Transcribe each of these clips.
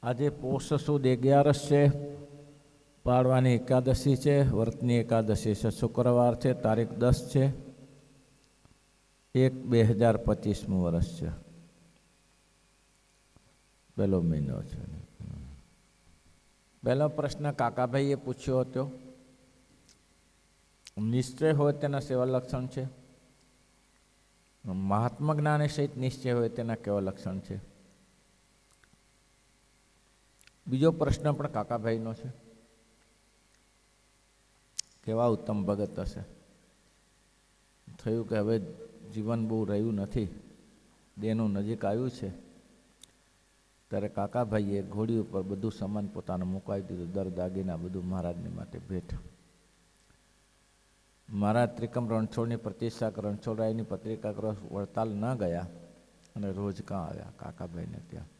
આજે પોષ સુદ 11 છે, પાડવાની એકાદશી છે, વ્રતની એકાદશી છે, શુક્રવાર છે, તારીખ 10 છે, 1/2025 વર્ષ છે, પહેલો મહિનો છે. પહેલો પ્રશ્ન કાકાભાઈએ પૂછ્યો હતો, નિશ્ચય હોય તેના સેવા લક્ષણ છે, મહાત્મા જ્ઞાને સહિત નિશ્ચય હોય તેના કેવા લક્ષણ છે. બીજો પ્રશ્ન પણ કાકાભાઈનો છે, કેવા ઉત્તમ ભગત હશે. થયું કે હવે જીવન બહુ રહ્યું નથી, દેહનું નજીક આવ્યું છે, ત્યારે કાકાભાઈએ ઘોડી ઉપર બધું સામાન પોતાને મુકાવી દીધું, દર દાગીના બધું મહારાજની માટે ભેટ. મહારાજ ત્રિકમ રણછોડની પ્રતિષ્ઠા રણછોડરાયની પત્રિકા વડતાલ ન ગયા અને રોજ કાં આવ્યા કાકાભાઈને ત્યાં.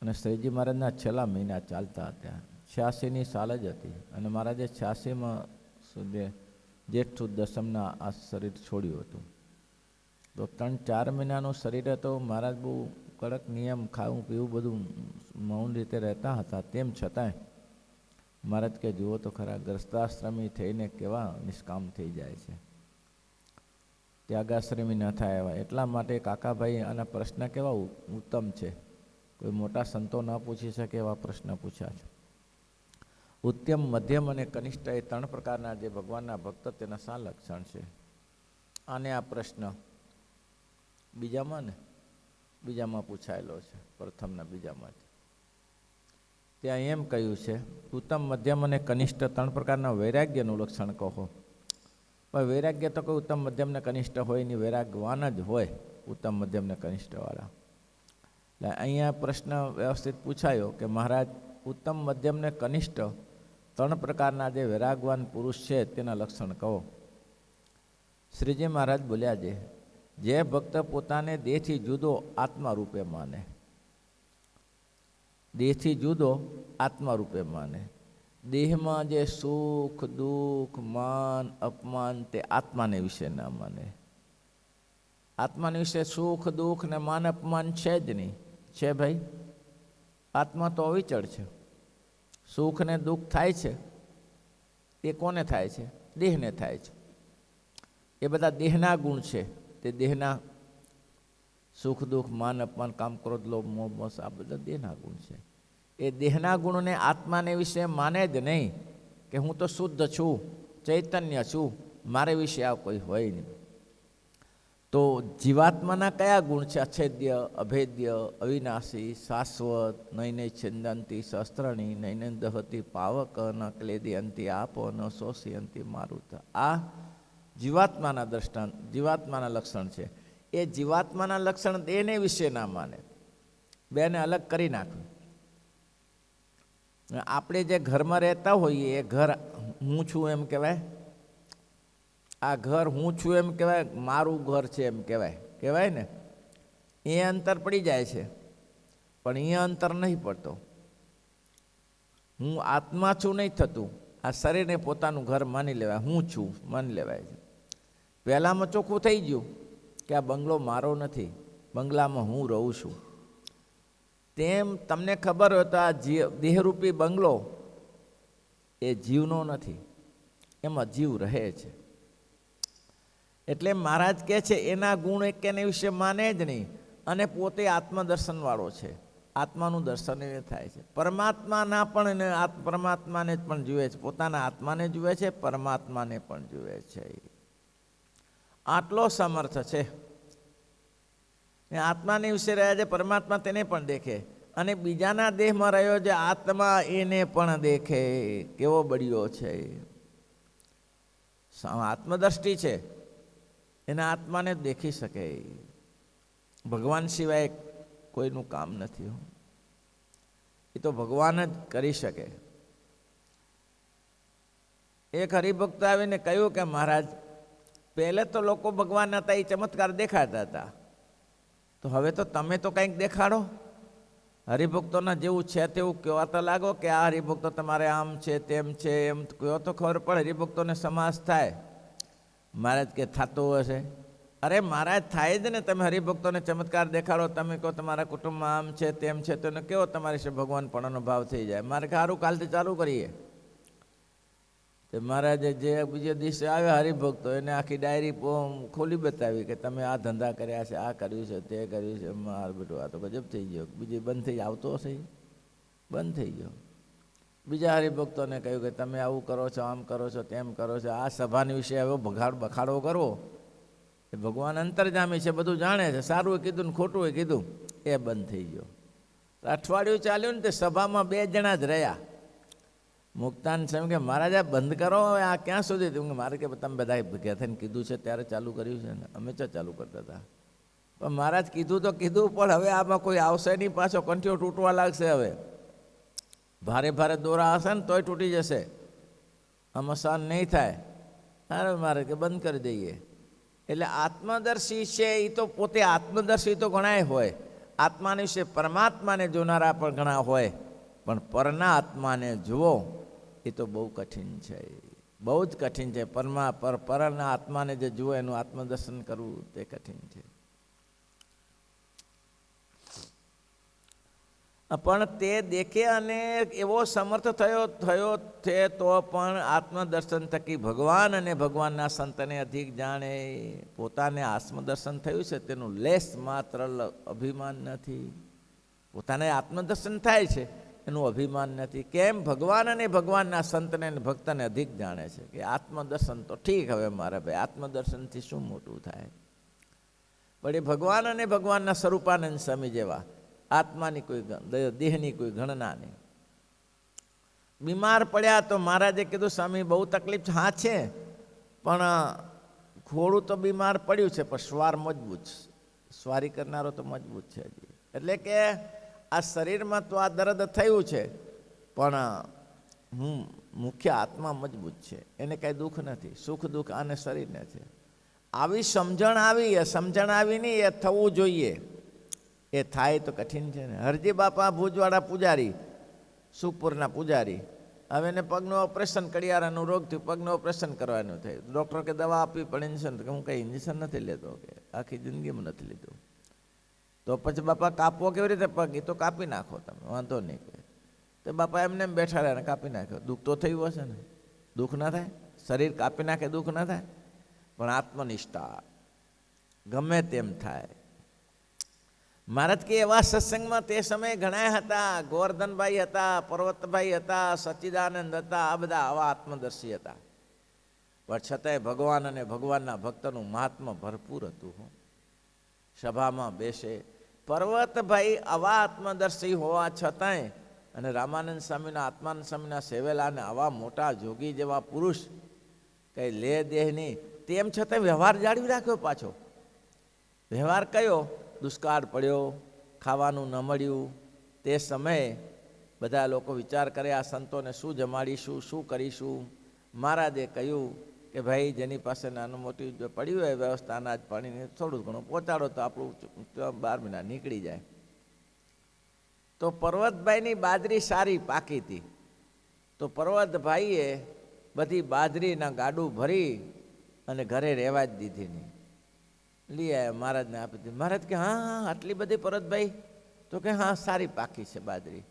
અને શ્રીજી મહારાજના છેલ્લા મહિના ચાલતા હતા, 86ની સાલ જ હતી અને મહારાજે 86માં સુધી જેઠ સુદ દસમના આ શરીર છોડ્યું હતું. તો 3-4 મહિનાનું શરીર હતો. મહારાજ બહુ કડક નિયમ, ખાવું પીવું બધું મૌન રીતે રહેતા હતા. તેમ છતાંય મહારાજ કે જુઓ તો ખરા, ગ્રસ્તાશ્રમી થઈને કેવા નિષ્કામ થઈ જાય છે, ત્યાગાશ્રમી ન થાય એવા. એટલા માટે કાકાભાઈ આના પ્રશ્ન કેવા ઉત્તમ છે, કોઈ મોટા સંતો ન પૂછી શકે એવા પ્રશ્ન પૂછ્યા છે. ઉત્તમ, મધ્યમ અને કનિષ્ઠ એ 3 પ્રકારના જે ભગવાનના ભક્ત, તેના શા લક્ષણ છે. આને આ પ્રશ્ન બીજામાં પૂછાયેલો છે, પ્રથમના બીજામાં. ત્યાં એમ કહ્યું છે, ઉત્તમ, મધ્યમ અને કનિષ્ઠ 3 પ્રકારના વૈરાગ્યનું લક્ષણ કહો. પણ વૈરાગ્ય તો કોઈ ઉત્તમ, મધ્યમ ને કનિષ્ઠ હોય નહીં, વૈરાગવાન જ હોય ઉત્તમ, મધ્યમ ને કનિષ્ઠવાળા. એટલે અહીંયા પ્રશ્ન વ્યવસ્થિત પૂછાયો કે મહારાજ, ઉત્તમ, મધ્યમ ને કનિષ્ઠ 3 પ્રકારના જે વૈરાગવાન પુરુષ છે તેના લક્ષણ કહો. શ્રીજી મહારાજ બોલ્યા છે, જે ભક્ત પોતાને દેહથી જુદો આત્મા રૂપે માને, દેહથી જુદો આત્મા રૂપે માને, દેહમાં જે સુખ દુઃખ માન અપમાન તે આત્માને વિશે ના માને. આત્માને વિશે સુખ દુઃખ ને માન અપમાન છે જ નહીં. છે ભાઈ, આત્મા તો અવિચળ છે. સુખ ને દુઃખ થાય છે એ કોને થાય છે? દેહને થાય છે. એ બધા દેહના ગુણ છે. તે દેહના સુખ દુઃખ માન અપમાન કામ ક્રોધ લોભ મોહ મોહ આ બધા દેહના ગુણ છે. એ દેહના ગુણને આત્માને વિશે માને જ નહીં કે હું તો શુદ્ધ છું, ચૈતન્ય છું, મારે વિશે આ કોઈ હોય નહીં. તો જીવાત્માના કયા ગુણ છે? અછેદ્ય, અભેદ્ય, અવિનાશી, શાશ્વત, નૈને છિંદંતી શસ્ત્રણી, નૈને દહતી પાવક, ન ક્લેદયંતી આપો, ન શોષયંતી મારુત. આ જીવાત્માના દ્રષ્ટાંત, જીવાત્માના લક્ષણ છે. એ જીવાત્માના લક્ષણ દેહને વિશે ના માને, બેને અલગ કરી નાખ્યું. આપણે જે ઘરમાં રહેતા હોઈએ એ ઘર હું છું એમ કહેવાય, આ ઘર હું છું એમ કહેવાય, મારું ઘર છે એમ કહેવાય ને. એ અંતર પડી જાય છે, પણ અહીંયા અંતર નહીં પડતો. હું આત્મા છું નહીં થતું, આ શરીરને પોતાનું ઘર માની લેવાય, હું છું માની લેવાય છે. પહેલાંમાં ચોખ્ખું થઈ ગયું કે આ બંગલો મારો નથી, બંગલામાં હું રહું છું. તેમ તમને ખબર હોય તો આ દેહરૂપી બંગલો એ જીવનો નથી, એમાં જીવ રહે છે. એટલે મહારાજ કહે છે એના ગુણ એક એને વિશે માને જ નહીં, અને પોતે આત્મદર્શનવાળો છે. આત્માનું દર્શન એ થાય છે. પરમાત્માના પણ પરમાત્માને પણ જુએ છે, પોતાના આત્માને જુએ છે, પરમાત્માને પણ જુએ છે. આટલો સમર્થ છે. આત્માને વિશે રહ્યા છે, પરમાત્મા તેને પણ દેખે, અને બીજાના દેહમાં રહ્યો છે આત્મા એને પણ દેખે. કેવો બળ્યો છે, આત્મદ્રષ્ટિ છે, એના આત્માને દેખી શકે. ભગવાન સિવાય કોઈનું કામ નથી, એ તો ભગવાન જ કરી શકે. એક હરિભક્ત આવીને કહ્યું કે મહારાજ, પહેલે તો લોકો ભગવાન હતા એ ચમત્કાર દેખાડતા હતા, તો હવે તો તમે તો કંઈક દેખાડો. હરિભક્તોના જેવું છે તેવું કહેવા તો લાગો કે આ હરિભક્તો તમારે આમ છે તેમ છે, એમ કહો તો ખબર પડે, હરિભક્તોને સમાસ થાય. મહારાજ કે થતો હશે, અરે મહારાજ થાય જ ને, તમે હરિભક્તોને ચમત્કાર દેખાડો, તમે કહો તમારા કુટુંબમાં આમ છે તેમ છે, તો કેવો તમારી છે ભગવાન પણ ભાવ થઈ જાય. મારે સારું કાલથી ચાલુ કરીએ. તો મહારાજે જે બીજે દિવસે આવ્યા હરિભક્તો, એને આખી ડાયરી ખોલી બતાવી કે તમે આ ધંધા કર્યા છે, આ કર્યું છે, તે કર્યું છે. મારું બેટું આ તો ગજબ થઈ ગયો. બીજી બંધ થઈ આવતો હશે, બંધ થઈ ગયો. બીજા હરિભક્તોને કહ્યું કે તમે આવું કરો છો, આમ કરો છો, તેમ કરો છો. આ સભાની વિશે એવો બખાડો કરવો, એ ભગવાન અંતર્જામી છે, બધું જાણે છે. સારું એ કીધું ને ખોટું એ કીધું, એ બંધ થઈ ગયો. અઠવાડિયું ચાલ્યું ને તે સભામાં 2 જણા જ રહ્યા. મુક્તાન સ્વામી કે મહારાજ આ બંધ કરો, હવે આ ક્યાં સુધી થયું? મારે કે તમે બધા ભેગા થઈને કીધું છે ત્યારે ચાલુ કર્યું છે ને, અમે તો ચાલુ કરતા હતા. પણ મહારાજ કીધું તો કીધું, પણ હવે આમાં કોઈ આવશે નહીં, પાછો કંઠીઓ તૂટવા લાગશે. હવે ભારે ભારે દોરા હશે ને તોય તૂટી જશે, આમાં સહન નહીં થાય. અરે મારે કે બંધ કરી દઈએ. એટલે આત્મદર્શી છે એ તો પોતે આત્મદર્શી તો ઘણાય હોય, આત્માની વિશે પરમાત્માને જોનારા પણ ઘણા હોય, પણ પરના આત્માને જુઓ એ તો બહુ કઠિન છે, બહુ જ કઠિન છે. પરના આત્માને જે જુઓ એનું આત્મદર્શન કરવું તે કઠિન છે. પણ તે દેખે અને એવો સમર્થ થયો છે તો પણ આત્મદર્શન થકી ભગવાન અને ભગવાનના સંતને અધિક જાણે. પોતાને આત્મદર્શન થયું છે તેનું લેશ માત્ર અભિમાન નથી. પોતાને આત્મદર્શન થાય છે એનું અભિમાન નથી. કેમ? ભગવાન અને ભગવાનના સંતને ભક્તને અધિક જાણે છે કે આત્મદર્શન તો ઠીક, હવે મારા ભાઈ આત્મદર્શનથી શું મોટું થાય? પણ એ ભગવાન અને ભગવાનના સ્વરૂપાનંદ સ્વામી જેવા આત્માની કોઈ દેહની કોઈ ગણના નહીં. બીમાર પડ્યા તો મહારાજે કીધું સ્વામી બહુ તકલીફ હા છે, પણ ઘોડું તો બીમાર પડ્યું છે પણ સ્વાર મજબૂત છે, સ્વારી કરનારો તો મજબૂત છે હજી. એટલે કે આ શરીરમાં તો આ દર્દ થયું છે, પણ મુખ્ય આત્મા મજબૂત છે, એને કાંઈ દુઃખ નથી. સુખ દુઃખ આને શરીરને છે. આવી સમજણ આવી નહીં, એ થવું જોઈએ. એ થાય તો કઠિન છે ને. હરજી બાપા ભુજવાડા પૂજારી, સુખપુરના પૂજારી, હવે એને પગનું ઓપરેશન, કડિયારાનું રોગ થયું, પગનું ઓપરેશન કરવાનું થયું. ડૉક્ટર કે દવા આપવી પડે, ઇન્જેક્શન. કે હું કંઈ ઇન્જેક્શન નથી લેતો, કે આખી જિંદગીમાં નથી લીધું. તો પછી બાપા કાપવો કેવી રીતે પગ? એ તો કાપી નાખો તમે, વાંધો નહીં. તો બાપા એમને બેઠા રહ્યા, કાપી નાખ્યો. દુઃખ તો થયું હશે ને, દુઃખ ના થાય? શરીર કાપી નાખે દુઃખ ના થાય? પણ આત્મનિષ્ઠા ગમે તેમ થાય. મહારાજ કે એવા સત્સંગમાં તે સમયે ઘણા હતા. ગોવર્ધનભાઈ હતા, પર્વતભાઈ હતા, સચ્ચિદાનંદ હતા, આ બધા આવા આત્મદર્શી હતા. પણ છતાંય ભગવાન અને ભગવાનના ભક્તનું મહાત્મા ભરપૂર હતું. સભામાં બેસે પર્વતભાઈ આવા આત્મદર્શી હોવા છતાંય, અને રામાનંદ સ્વામીના આત્માનંદ સ્વામીના સેવેલા અને આવા મોટા જોગી જેવા પુરુષ, કંઈ લે દેહ નહીં, તેમ છતાં વ્યવહાર જાળવી રાખ્યો. પાછો વ્યવહાર કયો? દુષ્કાળ પડ્યો, ખાવાનું ન મળ્યું, તે સમયે બધા લોકો વિચાર કરે આ સંતોને શું જમાડીશું, શું કરીશું. મહારાજે કહ્યું કે ભાઈ જેની પાસે નાનું મોટી જો પડ્યું હોય વ્યવસ્થા અનાજ પાણીને થોડું ઘણું પહોંચાડો તો આપણું 12 મહિના નીકળી જાય. તો પર્વતભાઈની બાજરી સારી પાકી હતી, તો પર્વતભાઈએ બધી બાજરીના ગાડું ભરી અને ઘરે રહેવા જ દીધી નહીં. લઈ આવ્યા, મહારાજને આપી દીધી. મહારાજ કે હા આટલી બધી પર્વતભાઈ? તો કે હા સારી પાકી છે બાજરી.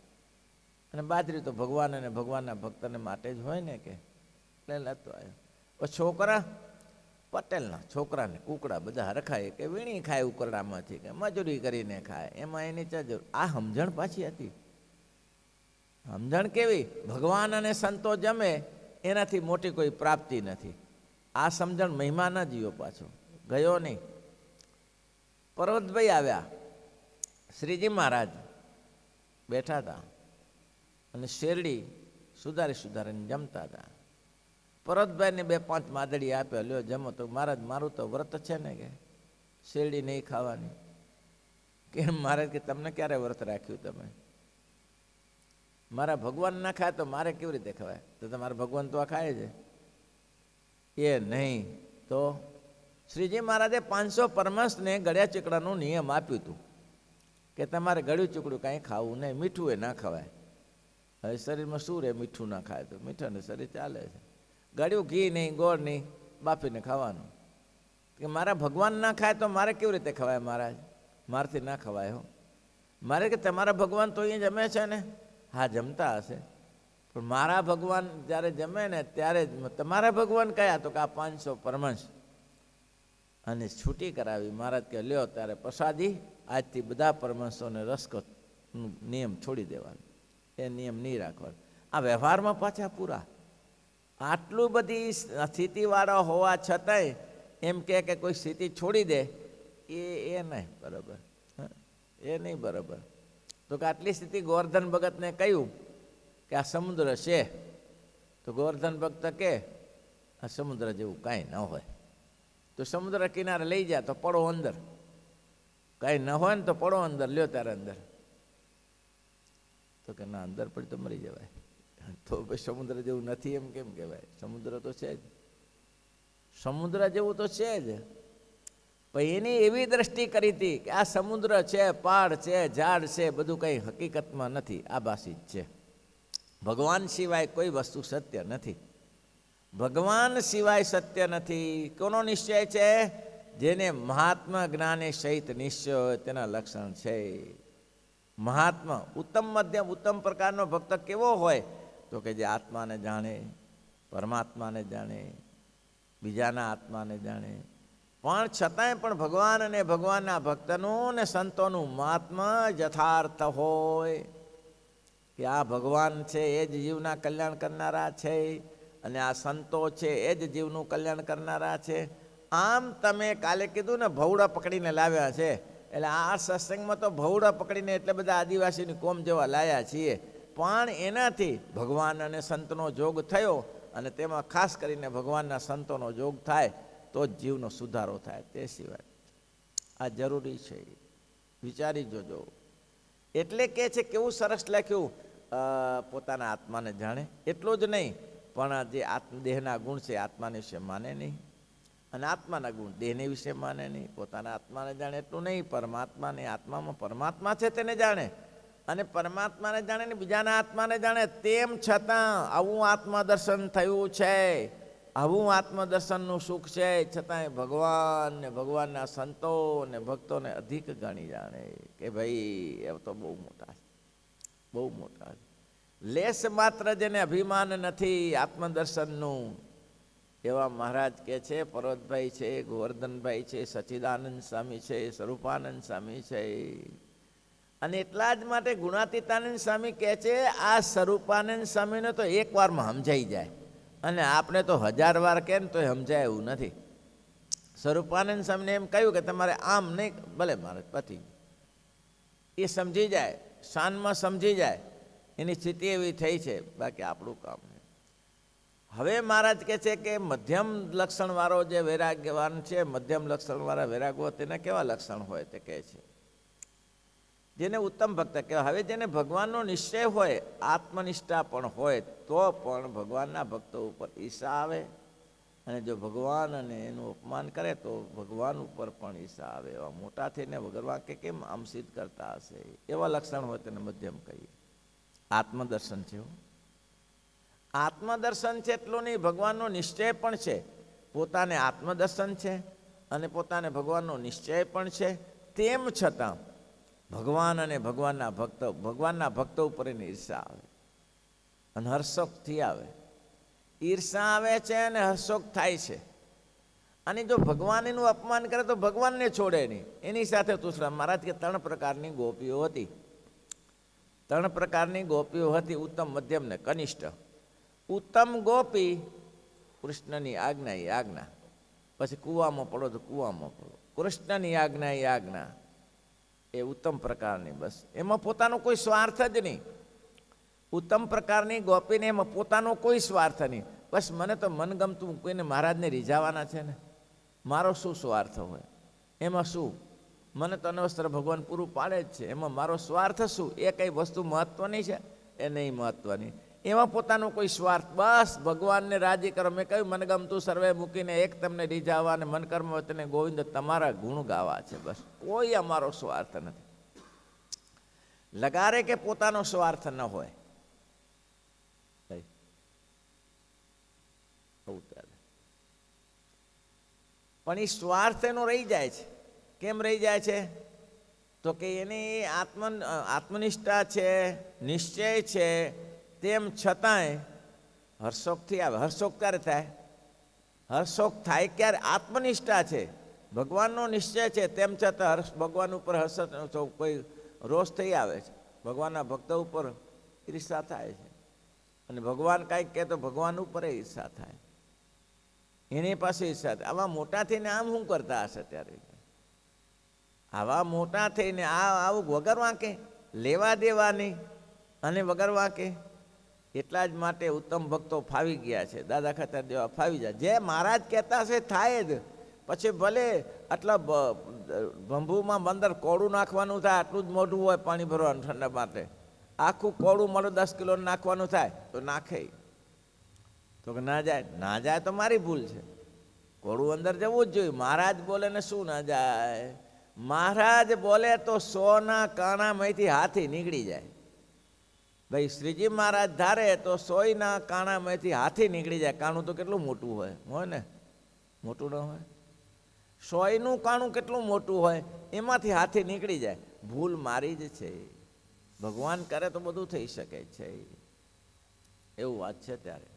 અને બાજરી તો ભગવાન અને ભગવાનના ભક્તને માટે જ હોય ને, કે એટલે લેતો આવ્યો. પછી છોકરા, પટેલના છોકરાને કુકડા બધા રખાય, કે વીણી ખાય ઉકરડામાંથી, કે મજૂરી કરીને ખાય, એમાં એની ચા જરૂર. આ સમજણ પાછી હતી. સમજણ કેવી? ભગવાન અને સંતો જમે એનાથી મોટી કોઈ પ્રાપ્તિ નથી. આ સમજણ મહિમા ન જીવો, પાછો ગયો નહીં. પર્વતભાઈ આવ્યા, શ્રીજી મહારાજ બેઠા હતા અને શેરડી સુધારીને જમતા હતા. પર્વતભાઈને 2-5 માદડી આપ્યા, લ્યો જમો. તો મહારાજ મારું તો વ્રત છે ને, કે શેરડી નહીં ખાવાની. કે મહારાજ કે તમને ક્યારે વ્રત રાખ્યું તમે? મારા ભગવાન ના ખાય તો મારે કેવી રીતે ખવાય? તો તમારા ભગવાન તો આ ખાય છે. એ નહીં તો શ્રીજી મહારાજે 500 પરમહંસને ગળ્યા ચીકડાનું નિયમ આપ્યું હતું કે તમારે ગળ્યું ચીકડું કાંઈ ખાવું નહીં, મીઠું એ ના ખવાય. હવે શરીરમાં શું રહે મીઠું ના ખાય તો? મીઠાને શરીર ચાલે છે. ગળ્યું ઘી નહીં, ગોળ નહીં, બાફીને ખાવાનું. કે મારા ભગવાન ના ખાય તો મારે કેવી રીતે ખવાય મહારાજ? મારથી ના ખવાય હો. મારે કે તમારા ભગવાન તો અહીં જમે છે ને? હા જમતા હશે, પણ મારા ભગવાન જ્યારે જમે ને ત્યારે જ. તમારા ભગવાન કયા? તો કે આ 500 પરમહંસ. અને છૂટી કરાવી. મહારાજ કે લ્યો ત્યારે પ્રસાદી, આજથી બધા પરમહંસોને રસકો નિયમ છોડી દેવાનો, એ નિયમ નહીં રાખવાનો. આ વ્યવહારમાં પાછા પૂરા. આટલું બધી સ્થિતિવાળા હોવા છતાંય એમ કે કોઈ સ્થિતિ છોડી દે, એ નહીં બરાબર, એ નહીં બરાબર. તો કે આટલી સ્થિતિ ગોવર્ધન ભગતને કહ્યું કે આ સમુદ્ર છે, તો ગોવર્ધન ભક્ત કે આ સમુદ્ર જેવું કાંઈ ન હોય, તો સમુદ્ર કિનારે લઈ જાય તો પડો અંદર. કાંઈ ન હોય ને તો પડો અંદર, લ્યો ત્યારે અંદર. તો કે ના, અંદર પડી તો મરી જવાય. તો ભાઈ સમુદ્ર જેવું નથી એમ કેમ કહેવાય? સમુદ્ર તો છે જ, સમુદ્ર જેવું તો છે જ. પણ એની એવી દ્રષ્ટિ કરી હતી કે આ સમુદ્ર છે, પહાડ છે, ઝાડ છે, બધું કંઈ હકીકતમાં નથી, આભાસી જ છે. ભગવાન સિવાય કોઈ વસ્તુ સત્ય નથી. ભગવાન સિવાય સત્ય નથી. કોનો નિશ્ચય છે? જેને મહાત્મા જ્ઞાને સહિત નિશ્ચય હોય તેના લક્ષણ છે. મહાત્મા ઉત્તમ મધ્યમ ઉત્તમ પ્રકારનો ભક્ત કેવો હોય? તો કે જે આત્માને જાણે, પરમાત્માને જાણે, બીજાના આત્માને જાણે, પણ છતાંય પણ ભગવાન અને ભગવાનના ભક્તનું ને સંતોનું મહાત્મા યથાર્થ હોય કે આ ભગવાન છે એ જ જીવના કલ્યાણ કરનારા છે, અને આ સંતો છે એ જ જીવનું કલ્યાણ કરનારા છે. આમ તમે કાલે કીધું ને ભવડા પકડીને લાવ્યા છે, એટલે આ સત્સંગમાં તો ભવડા પકડીને એટલે બધા આદિવાસીની કોમ જેવા લાયા છીએ, પણ એનાથી ભગવાન અને સંતનો જોગ થયો, અને તેમાં ખાસ કરીને ભગવાનના સંતોનો જોગ થાય તો જ જીવનો સુધારો થાય. તે સિવાય આ જરૂરી છે, વિચારી જોજો. એટલે કે છે કેવું સરસ લખ્યું, પોતાના આત્માને જાણે. એટલું જ નહીં, પણ જે દેહના ગુણ છે આત્માને વિશે માને નહીં, અને આત્માના ગુણ દેહને વિશે માને નહીં. પોતાના આત્માને જાણે એટલું નહીં, પરમાત્માને, આત્મામાં પરમાત્મા છે તેને જાણે, અને પરમાત્માને જાણે ને બીજાના આત્માને જાણે. તેમ છતાં આવું આત્મદર્શન થયું છે, આવું આત્મદર્શનનું સુખ છે, છતાંય ભગવાન ને ભગવાનના સંતો ને ભક્તોને અધિક ગણી જાણે કે ભાઈ એ તો બહુ મોટા છે, બહુ મોટા છે. લેશ માત્ર જેને અભિમાન નથી આત્મદર્શનનું, એવા મહારાજ કે છે, પર્વતભાઈ છે, ગોવર્ધનભાઈ છે, સચ્ચિદાનંદ સ્વામી છે, સ્વરૂપાનંદ સ્વામી છે. અને એટલા જ માટે ગુણાતીતાનંદ સ્વામી કહે છે આ સ્વરૂપાનંદ સ્વામીને તો એક વારમાં સમજાઈ જાય, અને આપણે તો 1000 વાર કહે ને તો સમજાય એવું નથી. સ્વરૂપાનંદ સ્વામીને એમ કહ્યું કે તમારે આમ નહીં, ભલે મારે પતિ એ સમજી જાય, શાનમાં સમજી જાય, એની સ્થિતિ એવી થઈ છે, બાકી આપણું કામ નહીં. હવે મહારાજ કહે છે કે મધ્યમ લક્ષણવાળો જે વૈરાગ્યવાન છે, મધ્યમ લક્ષણવાળા વૈરાગો તેને કેવા લક્ષણ હોય તે કહે છે, જેને ઉત્તમ ભક્ત કહેવાય. હવે જેને ભગવાનનો નિશ્ચય હોય, આત્મનિષ્ઠા પણ હોય, તો પણ ભગવાનના ભક્તો ઉપર ઈર્ષા આવે, અને જો ભગવાન અને એનું અપમાન કરે તો ભગવાન ઉપર પણ ઈર્ષા આવે. એવા મોટા થઈને ભગવાન કે કેમ આમ સિદ્ધ કરતા હશે, એવા લક્ષણ હોય તેને મધ્યમ કહીએ. આત્મદર્શન છે, આત્મદર્શન છે એટલું નહીં, ભગવાનનો નિશ્ચય પણ છે. પોતાને આત્મદર્શન છે અને પોતાને ભગવાનનો નિશ્ચય પણ છે, તેમ છતાં ભગવાન અને ભગવાનના ભક્તો ઉપર એની ઈર્ષા આવે, અને હર્ષોકથી આવે. ઈર્ષા આવે છે અને હર્ષોક થાય છે. અને જો ભગવાન એનું અપમાન કરે તો ભગવાનને છોડે નહીં, એની સાથે તુસરા. મહારાજ કે 3 પ્રકારની ગોપીઓ હતી, 3 પ્રકારની ગોપીઓ હતી, ઉત્તમ, મધ્યમ ને કનિષ્ઠ. ઉત્તમ ગોપી કૃષ્ણની આજ્ઞા એ આજ્ઞા, પછી કૂવામાં પડો તો કૂવામાં પડો, કૃષ્ણની આજ્ઞા એ આજ્ઞા, એ ઉત્તમ પ્રકારની. બસ એમાં પોતાનો કોઈ સ્વાર્થ જ નહીં. ઉત્તમ પ્રકારની ગોપીને એમાં પોતાનો કોઈ સ્વાર્થ નહીં. બસ મને તો મનગમતું કોઈને મહારાજને રીઝાવાના છે ને, મારો શું સ્વાર્થ હોય એમાં? શું મને તો અનવસ્ત્ર ભગવાન પૂરું પાડે જ છે, એમાં મારો સ્વાર્થ શું? એ કઈ વસ્તુ મહત્વની છે? એ નહીં મહત્વની. એમાં પોતાનો કોઈ સ્વાર્થ, બસ ભગવાનને રાજી કરો. મેં કહ્યું મનગમતું સર્વે મૂકીને એક તમને રીઝાવા, અને મનકર્મ વતને ગોવિંદ તમારા ગુણ ગાવા છે. બસ કોઈ અમારો સ્વાર્થ નથી. લગારે કે પોતાનો સ્વાર્થ ન હોય. પણ એ સ્વાર્થ એનો રહી જાય છે. કેમ રહી જાય છે? તો કે એની આત્મનિષ્ઠા છે, નિશ્ચય છે, તેમ છતાંય હર્ષોકથી આવે. હર્ષોક ક્યારે થાય? હર્ષોક થાય ક્યારે? આત્મનિષ્ઠા છે, ભગવાનનો નિશ્ચય છે, તેમ છતાં ભગવાન ઉપર હર્ષ કોઈ રોષ થઈ આવે છે. ભગવાનના ભક્તો ઉપર ઈર્ષા થાય છે. અને ભગવાન કાંઈક કહે તો ભગવાન ઉપર ઈર્ષા થાય, એની પાસે ઈર્ષા થાય. આવા મોટા થઈને આમ શું કરતા હશે ત્યારે? આવા મોટા થઈને આવું વગર વાંકે, લેવા દેવાની અને વગર વાંકે. એટલા જ માટે ઉત્તમ ભક્તો ફાવી ગયા છે, દાદા ખાતર જેવા ફાવી જાય. જે મહારાજ કહેતા હશે થાય જ. પછી ભલે આટલા ભંભુમાં બંદર કોળું નાખવાનું થાય, આટલું જ મોઢું હોય પાણી ભરવાનું ઠંડા માટે, આખું કોળું મળો 10 કિલો નાખવાનું થાય તો નાખે. તો કે ના જાય, ના જાય તો મારી ભૂલ છે. કોળું અંદર જવું જ જોઈએ. મહારાજ બોલે ને શું ના જાય? મહારાજ બોલે તો 100ના કાણામાંથી હાથી નીકળી જાય. ભાઈ શ્રીજી મહારાજ ધારે તો 100ના કાણામાંથી હાથી નીકળી જાય. કાણું તો કેટલું મોટું હોય ને? મોટું ન હોય? 100નું કાણું કેટલું મોટું હોય, એમાંથી હાથી નીકળી જાય. ભૂલ મારી જ છે. ભગવાન કરે તો બધું થઈ શકે છે, એવું વાત છે. ત્યારે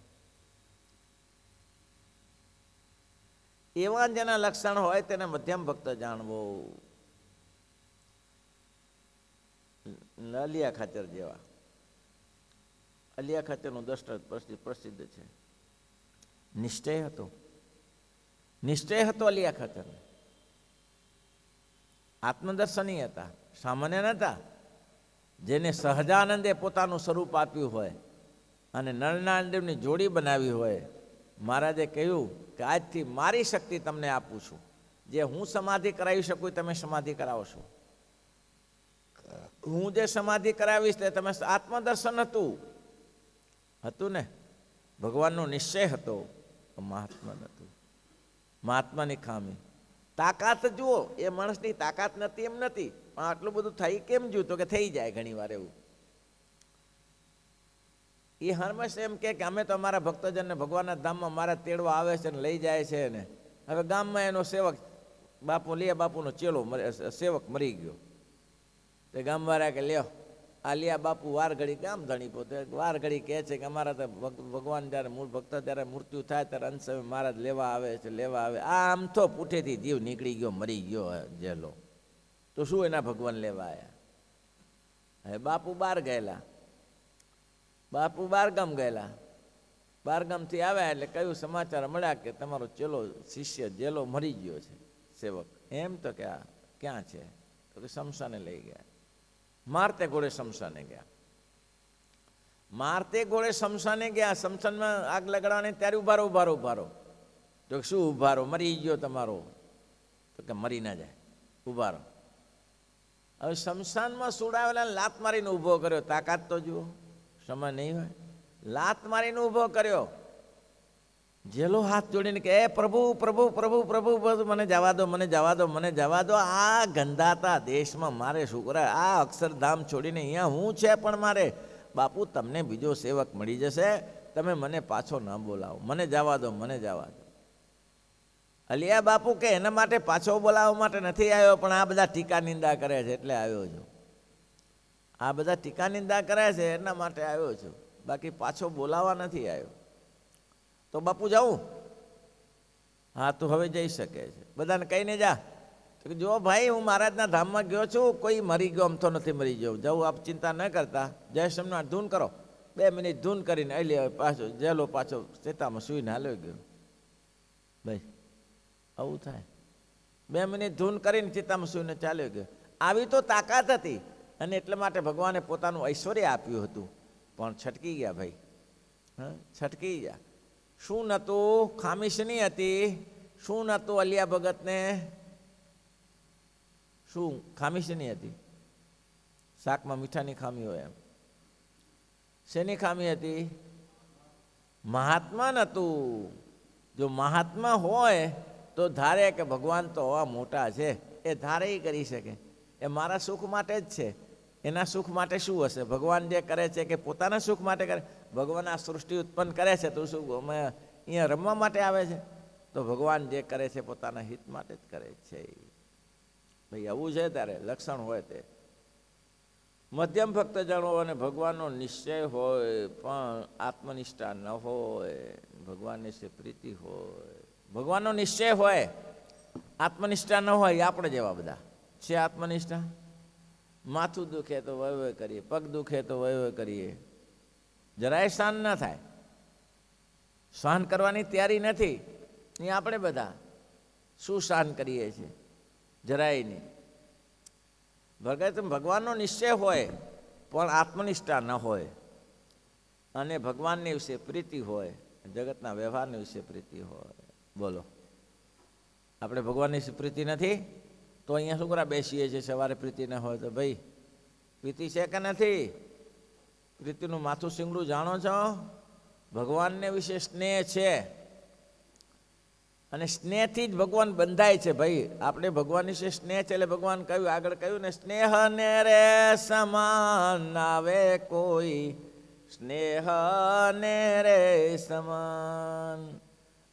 એવા જેના લક્ષણ હોય તેને મધ્યમ ભક્ત જાણવો. અલિયા ખાચર જેવા. અલિયા ખાચરનું દ્રષ્ટાંત પ્રસિદ્ધ છે. નિશ્ચય હતો અલિયા ખાચર. આત્મદર્શની હતા, સામાન્ય નહોતા. જેને સહજાનંદે પોતાનું સ્વરૂપ આપ્યું હોય અને નરનારાયણદેવની જોડી બનાવી હોય, મહારાજે કહ્યું કે આજથી મારી શક્તિ તમને આપું છું. જે હું સમાધિ કરાવી શકું તમે સમાધિ કરાવશો. હું જે સમાધિ કરાવીશ તે તમે આત્મદર્શન હતું ને? ભગવાનનો નિશ્ચય હતો, મહાત્મા નહોતું. મહાત્માની ખામી. તાકાત જુઓ, એ માણસની તાકાત નથી એમ નથી, પણ આટલું બધું થઈ કેમ જોયું? તો કે થઈ જાય ઘણી વાર એવું. એ હંમેશ એમ કે અમે તો અમારા ભક્તજનને ભગવાનના ધામમાં મારા તેડવા આવે છે ને લઈ જાય છે ને. હવે ગામમાં એનો સેવક લિયા બાપુનો ચેલો સેવક મરી ગયો. તે ગામવાળા કે લ્યો આ લિયા બાપુ વાર ઘડી ગામ ધણી પોતે વાર ઘડી કહે છે કે અમારા તો ભગવાન જ્યારે મૂળ ભક્ત જ્યારે મૃત્યુ થાય ત્યારે અંત સમય મહારાજ લેવા આવે છે, લેવા આવે. આમ તો પૂઠેથી જીવ નીકળી ગયો, મરી ગયો જેલો, તો શું એના ભગવાન લેવા આવ્યા? હવે બાપુ બહાર ગયેલા, બાપુ બારગામ ગયેલા. બારગામથી આવ્યા એટલે કયું સમાચાર મળ્યા કે તમારો ચેલો શિષ્ય જેલો મરી ગયો છે સેવક. એમ તો કે આ ક્યાં છે? તો કે શમશાને લઈ ગયા. મારતે ઘોડે શમશાને ગયા. મારતે ઘોડે શમશાને ગયા. શમશાનમાં આગ લગાડવાની ત્યારે ઉભારો. તો શું ઉભારો? મરી ગયો તમારો. તો કે મરી ના જાય, ઉભારો. હવે શમશાનમાં સુડાવેલા લાત મારીને ઊભો કર્યો. તાકાત તો જુઓ, સમય નહીં હોય. લાત મારીને ઊભો કર્યો. જેલો હાથ જોડીને કે એ પ્રભુ પ્રભુ પ્રભુ પ્રભુ મને જવા દો, મને જવા દો, મને જવા દો. આ ગંધાતા દેશમાં મારે શું કરાય? આ અક્ષરધામ છોડીને અહીંયા હું છે પણ મારે. બાપુ તમને બીજો સેવક મળી જશે, તમે મને પાછો ન બોલાવો, મને જવા દો, મને જવા દો. અલિયા બાપુ કે એના માટે પાછો બોલાવવા માટે નથી આવ્યો, પણ આ બધા ટીકા નિંદા કરે છે એટલે આવ્યો છું. આ બધા ટીકા નિંદા કરે છે એના માટે આવ્યો છું, બાકી પાછો બોલાવવા નથી આવ્યો. તો બાપુ જાઉં? હા તું હવે જઈ શકે છે. બધાને કહીને જા. તો જો ભાઈ હું મહારાજના ધામમાં ગયો છું, કોઈ મરી ગયો આમ તો નથી મરી ગયો. જાઉં, આપ ચિંતા ન કરતા. જય સ્વામિનારાયણ ધૂન કરો. 2 મિનિટ ધૂન કરીને આવી પાછો જેલો પાછો ચેતામાં સુઈને હાલ્યો ગયો. ભાઈ આવું થાય? 2 મિનિટ ધૂન કરીને ચિત્તામાં સુઈને ચાલ્યો ગયો. આવી તો તાકાત હતી અને એટલા માટે ભગવાને પોતાનું ઐશ્વર્ય આપ્યું હતું, પણ છટકી ગયા ભાઈ. છટકી ગયા. શું નહોતું? ખામી શેની હતી? શું નહોતું અલિયા ભગતને? શું ખામી શેની હતી? શાકમાં મીઠાની ખામી હોય એમ. શેની ખામી હતી? મહાત્મા નહોતું. જો મહાત્મા હોય તો ધારે કે ભગવાન તો હવા મોટા છે, એ ધારે કરી શકે. એ મારા સુખ માટે જ છે. એના સુખ માટે શું હશે? ભગવાન જે કરે છે કે પોતાના સુખ માટે કરે? ભગવાન આ સૃષ્ટિ ઉત્પન્ન કરે છે તો શું અમે અહીંયા રમવા માટે આવે છે? તો ભગવાન જે કરે છે પોતાના હિત માટે જ કરે છે. ભાઈ આવું છે ત્યારે લક્ષણ હોય તે મધ્યમ ભક્ત જણો અને ભગવાનનો નિશ્ચય હોય પણ આત્મનિષ્ઠા ન હોય, ભગવાનની સે પ્રીતિ હોય, ભગવાનનો નિશ્ચય હોય આત્મનિષ્ઠા ન હોય, આપણે જેવા બધા છે આત્મનિષ્ઠા. માથું દુખે તો વય કરીએ, પગ દુખે તો વય કરીએ, જરાય સહન ન થાય, સહન કરવાની તૈયારી નથી. એ આપણે બધા શું સહન કરીએ છીએ? જરાય નહીં. ભગવાનનો નિશ્ચય હોય પણ આત્મનિષ્ઠા ન હોય અને ભગવાનની વિશે પ્રીતિ હોય, જગતના વ્યવહારની વિશે પ્રીતિ હોય. બોલો, આપણે ભગવાનની પ્રીતિ નથી તો અહીંયા શું કરવા બેસીએ છીએ? સવારે પ્રીતિ ન હોય તો ભાઈ પ્રીતિ છે કે નથી? પ્રીતિનું માથું શીંગડું જાણો છો? ભગવાનને વિશે સ્નેહ છે અને સ્નેહથી જ ભગવાન બંધાય છે. ભાઈ આપણે ભગવાન વિશે સ્નેહ છે એટલે ભગવાન કહ્યું, આગળ કહ્યું ને, સ્નેહ ને રે સમાન આવે કોઈ, સ્નેહ ને રે સમાન.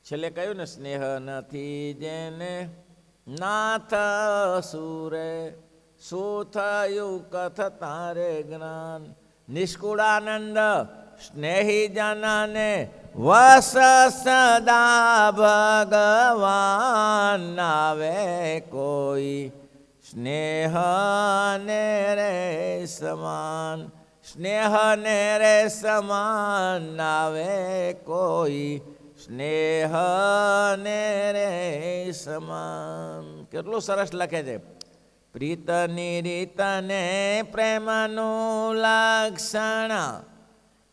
છેલ્લે કહ્યું ને, સ્નેહ નથી જેને નાથ સુરે, શું થયું કથ તારે જ્ઞાન. નિષ્કુળાનંદ સ્નેહી જનને વસ સદા ભગવાન આવે કોઈ, સ્નેહ ને રે સમાન. સ્નેહ ને રે સમાન આવે કોઈ, સ્નેહ ને રે સમાન. કેટલું સરસ લખે છે. પ્રીતની રીતને પ્રેમનું લક્ષણ,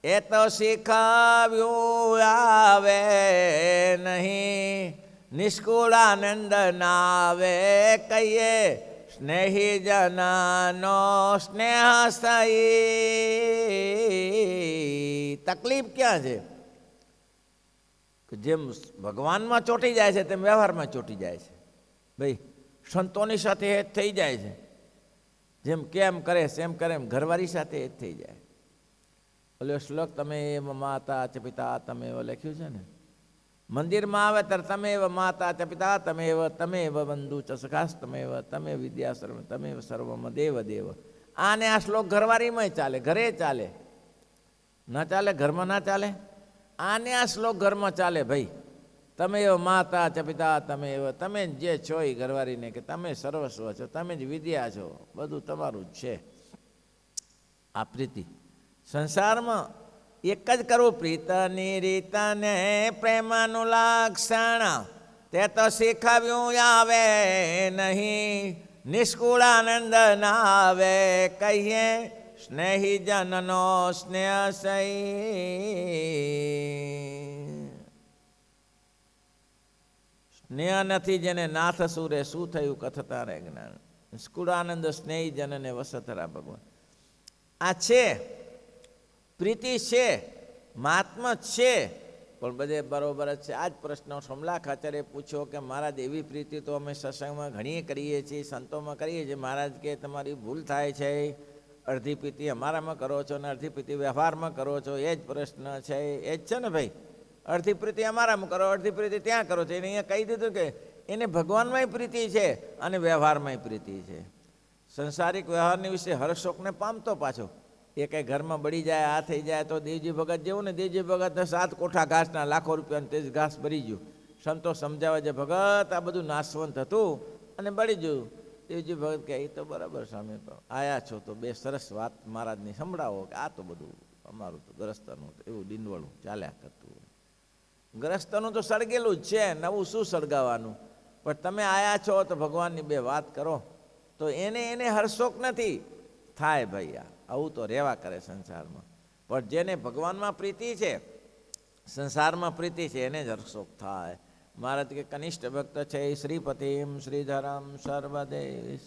એ તો શીખવ્યું આવે નહીં. નિષ્કુળાનંદ નાવે કહીએ, સ્નેહી જનનો સ્નેહ સહી. તકલીફ ક્યાં છે? જેમ ભગવાનમાં ચોંટી જાય છે તેમ વ્યવહારમાં ચોંટી જાય છે. ભાઈ સંતોની સાથે એ થઈ જાય છે, જેમ કેમ કરે સેમ કરે એમ ઘરવાળી સાથે એ થઈ જાય. ઓલો શ્લોક તમે એવ માતા ચ પિતા તમે એવ લખ્યું છે ને, મંદિરમાં આવે ત્યારે તમે એવ માતા ચ પિતા તમે એવ બંધુ ચ સખાસ તમે એવ તમે વિદ્યા સર્વ તમે સર્વમ દેવ દેવ. આને આ શ્લોક ઘરવાળીમાં ચાલે, ઘરે ચાલે, ના ચાલે ઘરમાં ના ચાલે. આને આ શ્લોક ઘરમાં ચાલે. ભાઈ તમે એવ માતા ચ પિતા તમે એવ તમે જે છો એ ઘરવાળીને કે તમે સર્વસ્વ છો, તમે જ વિદ્યા છો, બધું તમારું જ છે. આ પ્રીતિ સંસારમાં એક જ કરવું. પ્રીતની રીતને પ્રેમનું લક્ષણ, તે તો શીખવ્યું આવે નહીં. નિષ્કુળાનંદ નાવે કહીએ, સ્નેહી જનનો સ્નેહ સહી. સ્નેહ નથી જેને નાથ સુરે, શું થયું કથ તારે જ્ઞાન. નિષ્કુળાનંદ સ્નેહી જનને વસતરા ભગવાન. આ છે પ્રીતિ છે, મહાત્મા છે, પણ બધે બરોબર જ છે. આ જ પ્રશ્ન સોમલાખાચાર્ય પૂછ્યો કે મહારાજ એવી પ્રીતિ તો અમે સત્સંગમાં ઘણી કરીએ છીએ, સંતોમાં કરીએ છીએ. મહારાજ કે તમારી ભૂલ થાય છે, અડધી પ્રીતિ અમારામાં કરો છો ને અડધી પ્રીતિ વ્યવહારમાં કરો છો. એ જ પ્રશ્ન છે, એ જ છે ને ભાઈ. અડધી પ્રીતિ અમારામાં કરો, અડધી પ્રીતિ ત્યાં કરો છો. એને અહીંયા કહી દીધું કે એને ભગવાનમાંય પ્રીતિ છે અને વ્યવહારમાંય પ્રીતિ છે. સંસારિક વ્યવહારની વિશે હર્ષોકને પામતો પાછો. એ કંઈ ઘરમાં બળી જાય, આ થઈ જાય તો દેવજી ભગત જેવું ને, દેવજી ભગતને 7 કોઠા ઘાસના લાખો રૂપિયાનું તેજ ઘાસ ભરી ગયું. સંતો સમજાવે છે, ભગત આ બધું નાશવંત હતું અને બળી ગયું. દેવજી ભગત કહે, એ તો બરાબર સામે આયા છો તો બે સરસ વાત મહારાજની સંભળાવો કે આ તો બધું અમારું તો ગ્રસ્તનું એવું ડીંડવળું ચાલ્યા કરતું. ગ્રસ્તનું તો સળગેલું જ છે, નવું શું સળગાવવાનું? પણ તમે આયા છો તો ભગવાનની બે વાત કરો તો એને હર્ષોક નથી થાય. ભાઈ આવું તો રહેવા કરે સંસારમાં. પણ જેને ભગવાનમાં પ્રીતિ છે, સંસારમાં પ્રીતિ છે, એને જ હર્ષોક થાય. મહારાજ કે કનિષ્ઠ ભક્ત છે શ્રીપતિમ શ્રીધરમ સર્વદેવ